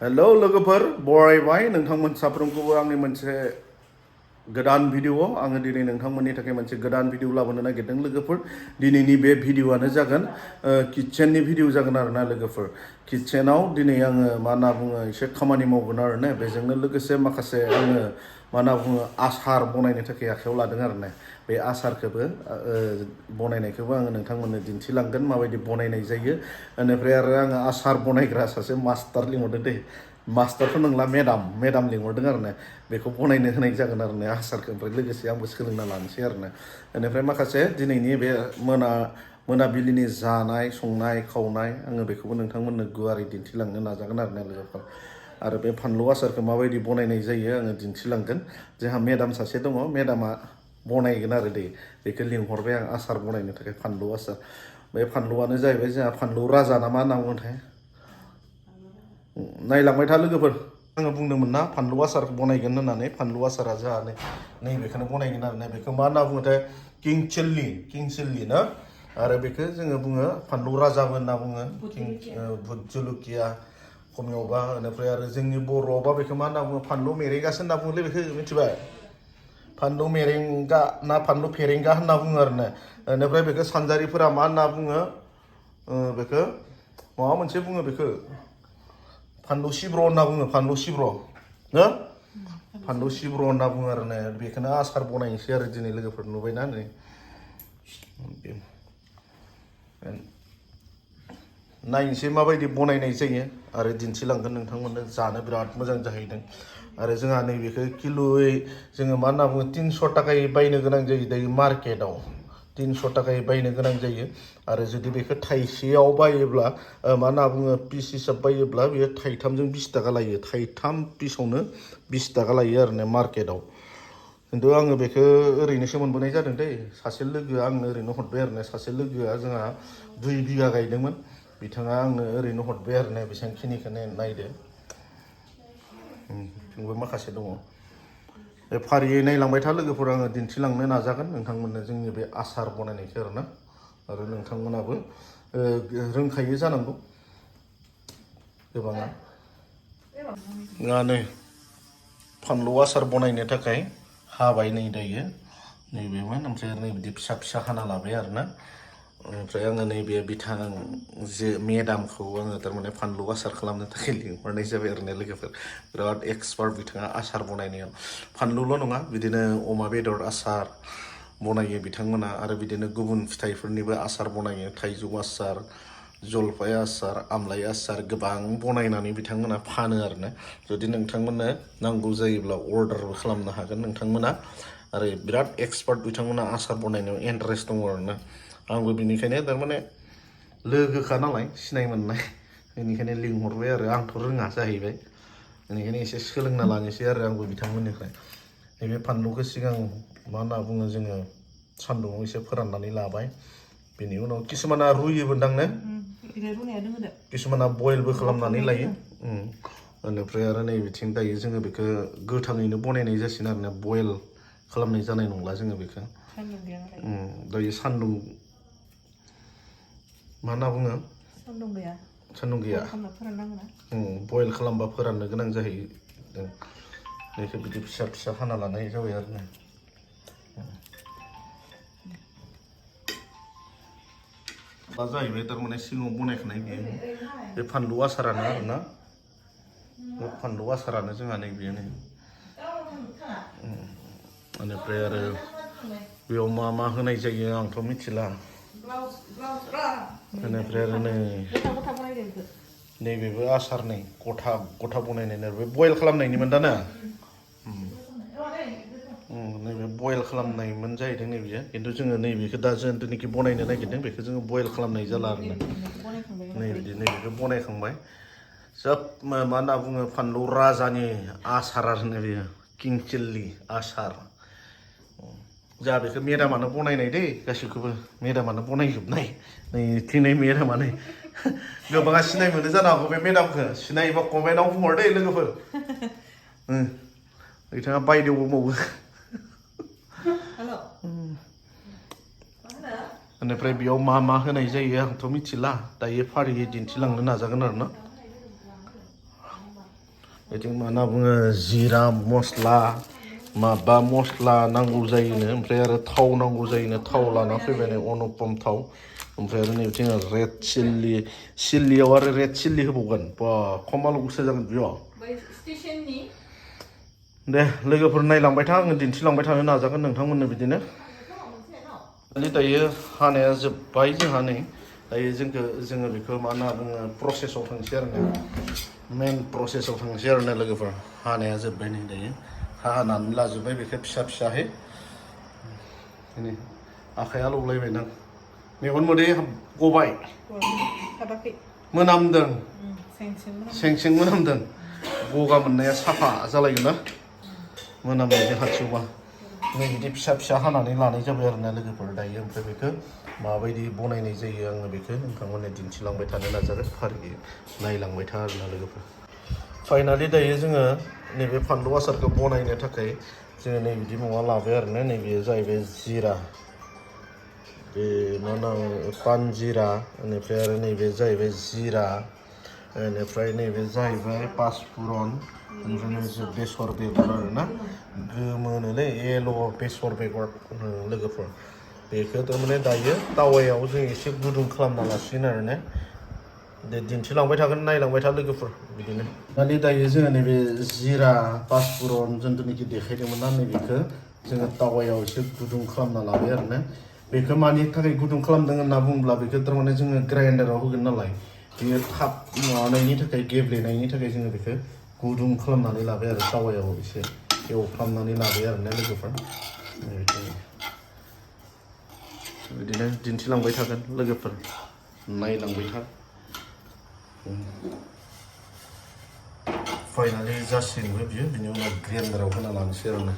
hello लोगोफोर बरायबाय नोंथांमोन साफ्रोमखौबो आंनि मोनसे गोदान भिडिअ आङो दिनै नोंथांमोननि थाखाय मोनसे गोदान भिडिअ लाबोनो नागिरदों लोगोफोर दिनैनि बे भिडिअआनो जागोन किटचेननि भिडिअ जागोन आरोना लोगोफोर किटचेनाव दिनै आङो मा होनना बुङो एसे खामानि मावगोन आरोना बेजोंनो लोगोसे माखासे आङो मा होनना बुङो आसार बनायनो थाखाय आखायाव लादों आरोना बे आसारखौबो बनायनायखौबो आङो नोंथांमोननो दिन्थिलांगोन माबायदि बनायनाय जायो बेनिफ्राय आरो आङो आसार बनायग्रा सासे मास्टार लिंहरदों दे मास्टारथ' नंला मेडाम लिंहरदों आरोना बेखौ बनायनो होनाय जागोन आरोना आसारखौ ओमफ्राय लोगोसे आंबो सोलोंना लानोसै आरोना बेनिफ्राय माखासे दिनैनि बे मोनाबिलिनि जानाय संनाय खावनाय आङो बेखौबो नोंथांमोननो गुवारै दिन्थिलांनो नाजागोन आरोना लोगोफोर आरो बे फानलु आसारखौ माबायदि बनायनाय जायो आङो दिन्थिलांगोन जोंहा मेडाम सासे दङ मेडामा बनायगोन आरो दे बेखौ लिंहरबाय आं आसार बनायनो थाखाय फानलु आसार बे फानलुआनो जाहैबाय जोंहा फानलु राजा ना मा होनना बुङोथाय नायलांबाय था लोगोफोर आङो बुंदोंमोन ना फानलु आसार बनायगोन होननानै फानलु आसारा जोंहा नैबेखौनो बनायगोन आरो बेखौ मा होनना बुङोथाय किं चिल्लि ना आरो बेखौ जोङो बुङो फानलु राजाबो होनना बुङो भुट जुलुकिया खमियावबा बेनिफ्राय आरो जोंनि बर'आवबा बेखौ मा होनना बुङो फानलु मेरेंगासो होनना बुङोलै बेखौ मिथिबाय फानलु मेरेंगा ना फानलु फेरेंगा होनना बुङो आरोना बेनिफ्राय बेखौ सानजारिफोरा मा होनना बुङो बेखौ माबा मोनसे बुङो बेखौ फानलु सिब्र' होनना बुङो फानलु सिब्र' ना फानलु सिब्र' होनना बुङो आरो ना बेखौनो आसार बनायनोसै आरो दिनै लोगोफोर नुबायना नै नायनोसै माबायदि बनायनाय जायो आरो दिन्थिलांगोन नोंथांमोननो जानो बिराद मोजां जाहैदों आरो जोंहा नैबेखौ किल'यै जोङो मा होनना बुङो 300 थाखायै बायनो गोनां जायो दायो मार्केटआव 300 थाखायै बायनो गोनां जायो आरो जुदि बेखौ थाइसेयाव बायोब्ला मा होनना बुङो पिस हिसाब बायोब्ला बेयो थाइथामजों 20 थाखा लायो थाइथाम पिसावनो 20 थाखा लायो आरो ना मार्केटआव खिन्थु आङो बेखौ ओरैनोसो मोनबोनाय जादों दै सासे लोगोआ आंनो ओरैनो हरबाय आरो ना सासे लोगोआ जोंहा 2 बिगा गायदोंमोन बिथाङा आंनो ओरैनो हरबाय आरो ना बेसेबांखिनिखौनो नायदो जोंबो माखासे दङ बे फारियै नायलांबाय था लोगोफोर आङो दिन्थिलांनो नाजागोन नोंथांमोननो जोंनि बे आसार बनायनायखौ आरोना आरो नोंथांमोनाबो रोंखायो जानांगौ गोबाङा नै फानलु आसार बनायनो थाखाय हाबाय नै दायो नैबेमोन ओमफ्राय नै बिदि फिसा फिसा हाना लाबाय आरोना ओमफ्राय आङो नैबे बिथां जे मेडामखौ आङो थारमाने फानलु आसार खालामनो थाखाय लिंहरनाय जाबाय आरो ना लोगोफोर बिराद एक्सपार्ट बिथाङा आसार बनायनायाव फानलुल' नङा बिदिनो अमा बेदर आसार बनायो बिथांमोना आरो बिदिनो गुबुन फिथाइफोरनिबो आसार बनायो थाइजौ आसार जलफाय आसार आमलाइ आसार गोबां बनायनानै बिथांमोना फानो आरोना जुदि नोंथांमोननो नांगौ जायोब्ला अर्डारबो खालामनो हागोन नोंथांमोना आरो बिराद एक्सपार्ट बिथांमोना आसार बनायनायाव इन्टारेस्ट दङ आरोना आंबो बिनिखायनो थारमाने लोगोखा नालाय सिनाय मोननाय बेनिखायनो लिंहरबाय आरो आंथ' रोङा जाहैबाय बेनिखायनो एसे सोलोंना लानोसै आरो आंबो बिथांमोननिफ्राय नैबे फानलुखौ सिगां मा होनना बुङो जोङो सान्दुङाव एसे फोराननानै लाबाय बेनि उनाव किसुमाना रुयोबोदां ने किसुमाना बयलबो खालामनानै लायो बेनिफ्राय आरो नै बिथिं दायो जोङो बेखौ गोथाङैनो बनायनाय जासिगोन आरोना बयल खालामनाय जानाय नंला जोङो बेखौ दायो सान्दुं मा होनना बुङो सान्दुं गैया बयल खालामबा फोराननो गोनां जाहैदों बेखौ बिदि फिसा फिसा हाना लानाय जाबाय आरो ना मा जाहैबाय थारमाने सिगाङाव बनायखानाय बेयो बे फानलु आसारानो आरोना बे फानलु आसारानो जोंहा नैबेयो नै बेनिफ्राय आरो बेयाव मा मा होनाय जायो आंथ' मिथिला बेनिफ्राय आरो नैबेबो आसार नै गथा बनायनाय बे बयल खालामनायनिमोन दा ना नैबे बयल खालामनायमोन जाहैदों नैबेयो खिन्थु जोङो नैबेखौ दा जिथुनाखि बनायनो नागिरदों बेखौ जोङो बयल खालामनाय जाला आरोना नैबेखौ बनायखांबाय सोब मा होनना बुङो फानलु राजानि आसार आरोना बेयो किं चिल्लि आसार जा बेखौ मेडामानो बनायनाय दै गासैखौबो मेडामानो बनायजोबनाय नै थिनै मेडामानो गोबाङा सिनाय मोनो जानो हागौ बे मेडामखौ सिनायोबा कमेन्टआव बुंहर दै लोगोफोर बिथाङा बायदेवबो मावो बेनिफ्राय बेयाव मा मा होनाय जायो आंथ' मिथिला दायो फारियै दिन्थिलांनो नाजागोन आरो ना बिथिं मा होनना बुङो जिरा मस्ला माबा मस्ला नांगौ जायोनो ओमफ्राय आरो थाव नांगौ जायोनो थाव लाना फैबाय अनुपम थाव ओमफ्राय आरो नै बिथिं रेड चिल्लियाव आरो रेड चिल्लि होबावगोन बा खमाल गुसु जागोन बेयाव दे लोगोफोर नायलांबाय था आङो दिन्थिलांबाय थानो नाजागोन नोंथांमोननो बिदिनो दायो हानाया जोब्बाय जोंहा नै दायो जोङो बेखौ मा होनना बुङो प्रसेसआव थांसै आरो ना मेन प्रसेसआव थांसै आरो ना लोगोफोर हानाया जोब्बाय नै दायो हानानै लाजोब्बाय बेखौ फिसा फिसाहै नै आखाइया लौलायबाय ना मेगन मोदै गबाय मोनामदों सें मोनामदों गगा मोननाया साफा जालायगोन ना मोनामनायजों खाथियावबा नै बिदि फिसा फिसा हानानै लानाय जाबाय आरो ना लोगोफोर दायो ओमफ्राय बेखौ माबायदि बनायनाय जायो आङो बेखौ नोंथांमोननो दिन्थिलांबाय थानो नाजागोन फारियै नायलांबाय था आरो ना लोगोफोर फाइनालि दायो जोङो नैबे फानलु आसारखौ बनायनो थाखाय जोङो नै बिदि माबा लाबाय आरो ना नैबेयो जाहैबाय जिरा बे मा होनना बुङो पानजिरा बेनिफ्राय आरो नैबे जाहैबाय जिरा बेनिफ्राय नैबे जाहैबाय पासफुरन ओमफ्राय नैबे बेसर बेगर आरो ना गोमोनोलै एल' बेसर बेगर लोगोफोर बेखौ थारमाने दायो तावायाव जों एसे गुदुं खालामना लासिगोन आरो ना दे दिन्थिलांबाय थागोन नायलांबाय था लोगोफोर बिदिनो दायो जोङो नैबे जिरा पासफुरन जोंथुनिखि देखायदोंमोन ना नैबेखौ जोङो तावायाव एसे गुदुं खालामना लाबाय आरो ना बेखौ मानि थाखाय गुदुं खालामदों होनना बुङोब्ला बेखौ थारमाने जोङो ग्राइन्डाराव होगोन नालाय बेयो थाब माबानायनि थाखाय गेब्लेनायनि थाखाय जोङो बेखौ गुदुं खालामनानै लाबाय आरो तावायाव एसे एवफ्रामनानै लाबाय आरो ना लोगोफोर बिदिनो दिन्थिलांबाय थागोन लोगोफोर नायलांबाय था फाइनालि जासिगोनबो बियो बिनि उनाव ग्राइन्डाराव होना लानोसै आरो ना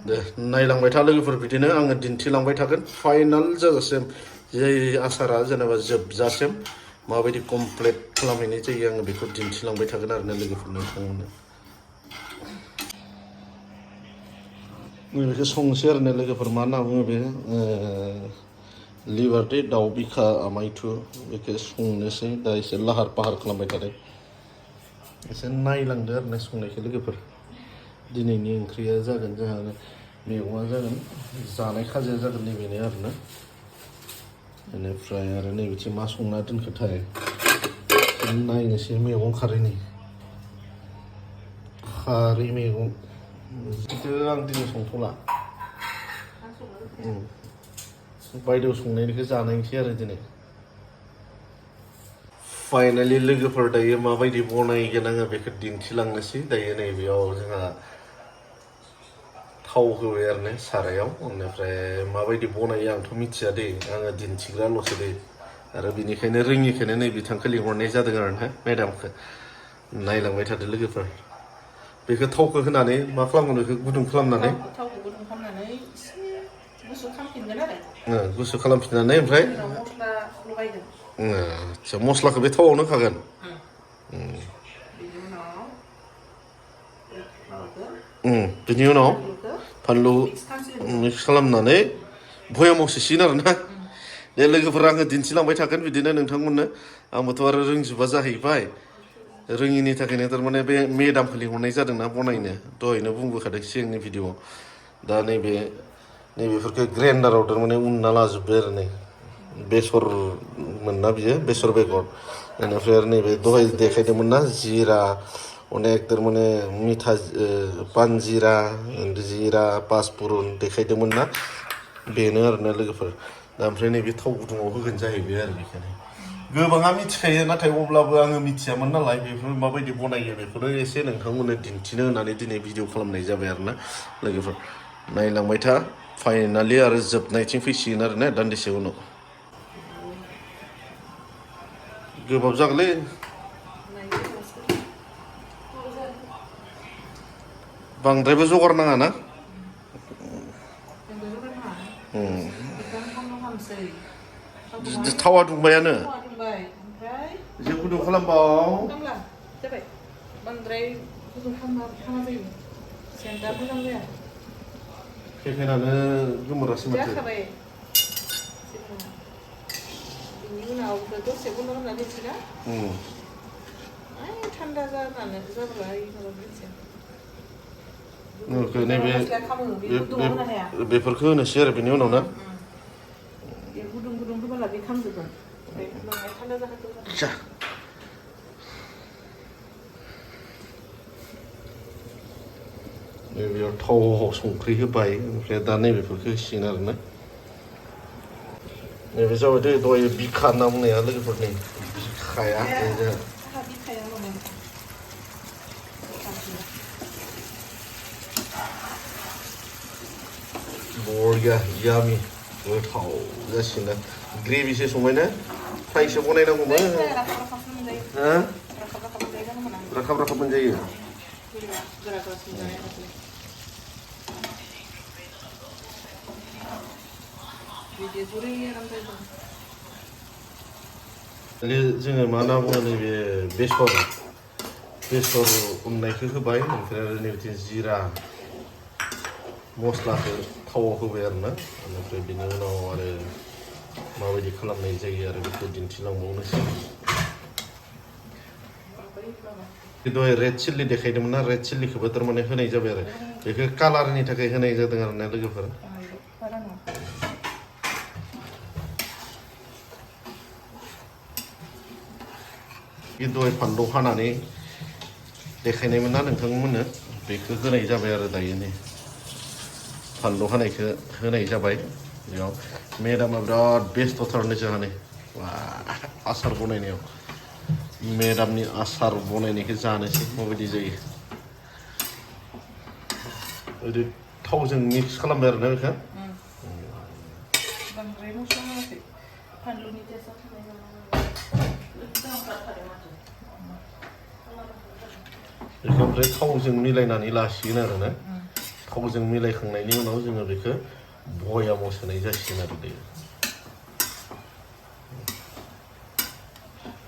दे नायलांबाय था लोगोफोर बिदिनो आङो दिन्थिलांबाय थागोन फाइनाल जाजासिम जे आसारा जेनेबा जोबजासिम माबायदि कमप्लिट खालामहैनाय जायो आङो बेखौ दिन्थिलांबाय थागोन आरो ना लोगोफोर नोंथांमोननो बेखौ संनोसै आरो ना लोगोफोर मा होनना बुङो बे लिबारटि दाउ बिखा आमायथु बेखौ संनोसै दा एसे लाहार फाहार खालामबाय थादों एसे नायलांदो आरो ना संनायखौ लोगोफोर दिनैनि ओंख्रिया जागोन जोंहा मैगङा जागोन जानाय खाजाया जागोन नैबेनो आरोना बेनिफ्राय आरो नैबेथिं मा संना दोनखोथाय नायनोसै मैगं खारै मैगं बिदिथ' आं दिनै संथ'ला बायदेव संनायनिखौ जानायसै आरो दिनै फाइनालि लोगोफोर दायो माबायदि बनायगोन आङो बेखौ दिन्थिलांनोसै दायो नैबेयाव जोंहा थाव होबाय आरो ना सारायाव बेनिफ्राय माबायदि बनायो आंथ' मिथिया दे आङो दिन्थिग्राल'सो दे आरो बिनिखायनो रोङिखायनो नै बिथांखौ लिंहरनाय जादों आरो ना मेडामखौ नायलांबाय थादो लोगोफोर बेखौ थावखौ होनानै मा खालामगोन बेखौ गुदुं खालामनानै थावखौ गुदुं खालामनानै एसे गुसु खालामफिनगोन आरो गुसु खालामफिननानै ओमफ्राय मस्ला लगायगोन आच्छा मस्लाखौ बे थावआवनो होखागोन बिनि उनाव फानलु मिक्स खालामनानै भयामाव सोसिगोन आरो ना दे लोगोफोरा आङो दिन्थिलांबाय थागोन बिदिनो नोंथांमोननो आंबोथ' आरो रोंजोबा जाहैबाय रोङिनि थाखायनो थारमाने बे मेडामखौ लिंहरनाय जादोंना बनायनो दहायनो बुंबोखादों सिगांनि भिडिअआव दा नैबेफोरखौ ग्राइन्डाराव थारमाने उनना लाजोब्बाय आरो नै बेसर मोनना बियो बेसर बेगर बेनिफ्राय आरो नैबे दहाय देखायदोंमोन ना जिरा अनेक थारमाने मिथा पानजिरा जिरा पासफुरन देखायदोंमोन ना बेनो आरोना लोगोफोर दा ओमफ्राय नैबे थाव गुदुङाव होगोन जाहैबाय आरो बेखायनो गोबाङा मिथिखायो नाथाय अब्लाबो आङो मिथियामोन नालाय बेफोर माबायदि बनायो बेखौनो एसे नोंथांमोननो दिन्थिनो होननानै दिनै भिडिअ खालामनाय जाबाय आरो ना लोगोफोर नायलांबाय था फाइनालि आरो जोबनायथिं फैसिगोन आरो ना दान्दिसे उनाव गोबाब जागोनलै बांद्रायबो जगार नाङा ना थावा दुंबायानो एसे गुदुं खालामबाव बांद्राय गुदुं खालामा जायो सेन्टआ मोजां जाया फेफेनानो गोमोरासै माथो जाखाबाय बिनि उनाव दसे बन्द' खालामना दोनसै ना थान्दा जानानै जाब्ला माबा ओमफ्राय नैबे गुदुङाव होनो हाया बेफोरखौ होनोसै आरो बेनि उनाव ना बे गुदुं गुदुं होबोला बे खामजोबगोन ओमफ्राय उनावहाय थान्दा जाखाथों बेयाव थाव संख्रि होबाय ओमफ्राय दा नैबेफोरखौ होसिगोन आरोना नैबे जाबाय दै दहाय बिखा होनना बुंनाया लोगोफोरनि बिखाया बरिया यामि गोथाव जासिगोन ग्रेभिसो संबायना फ्रायसो बनायनांगौमोन राखाब राखाब मोनजायो जोङो मा होनना बुङो नैबे बेसर उननायखौ होबाय ओमफ्राय आरो नैबे जिरा मस्लाखौ थावआव होबाय आरोना ओमफ्राय बिनि उनाव आरो माबायदि खालामनाय जायो आरो बेखौ दिन्थिलांबावनोसै दहाय रेड चिल्ली देखायदोंमोन ना रेड चिल्लीखौबो थारमाने होनाय जाबाय आरो बेखौ कालारनि थाखाय होनाय जादों आरोना लोगोफोर दहाय फानलु हानानै देखायनायमोन ना नोंथांमोननो बेखौ होनाय जाबाय आरो दायो नै फानलु हानायखौ होनाय जाबाय बेयाव मेडामा बिराद बेस्थ'थारनो जोंहानि आसार बनायनायाव मेडामनि आसार बनायनायखौ जानोसै माबायदि जायो ओरै थावजों मिक्स खालामबाय आरोना बेखौ बांद्राय मस्ला होआखै फानलुनि टेस्टआ बेखौ ओमफ्राय थावजों मिलायनानै लासिगोन आरोना थावजों मिलायखांनायनि उनाव जोङो बेखौ बयामाव सोनाय जासिगोन आरो बेयो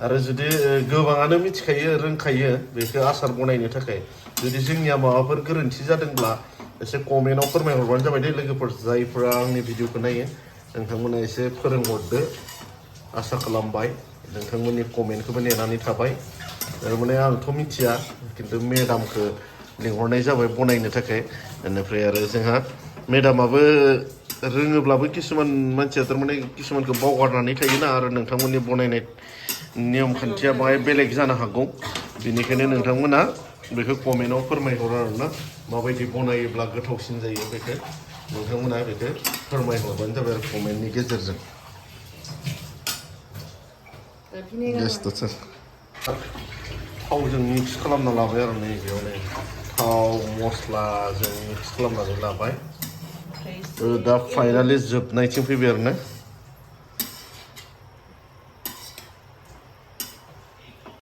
आरो जुदि गोबाङानो मिथिखायो रोंखायो बेखौ आसार बनायनो थाखाय जुदि जोंनिया माबाफोर गोरोन्थि जादोंब्ला एसे कमेन्टआव फोरमायहरबानो जाबाय दे लोगोफोर जायफोरा आंनि भिडिअखौ नायो नोंथांमोना एसे फोरोंहरदो आसा खालामबाय नोंथांमोननि कमेन्टखौबो नेनानै थाबाय थारमाने आंथ' मिथिया खिन्थु मेडामखौ लिंहरनाय जाबाय बनायनो थाखाय बेनिफ्राय आरो जोंहा मेडामाबो रोङोब्लाबो किसुमान मानसिया थारमाने किसुमानखौ बावगारनानै थायोना आरो नोंथांमोननि बनायनाय नियम खान्थिया बाहाय बेलेग जानो हागौ बेनिखायनो नोंथांमोना बेखौ कमेन्टआव फोरमायहरो आरोना माबायदि बनायोब्ला गोथावसिन जायो बेखौ नोंथांमोना बेखौ फोरमायहरबानो जाबाय आरो कमेन्टनि गेजेरजों थावजों मिक्स खालामना लाबाय आरो नै बेयाव नै थाव मस्लाजों मिक्स खालामनानै लाबाय दा फाइनालि जोबनायथिं फैबाय आरो ना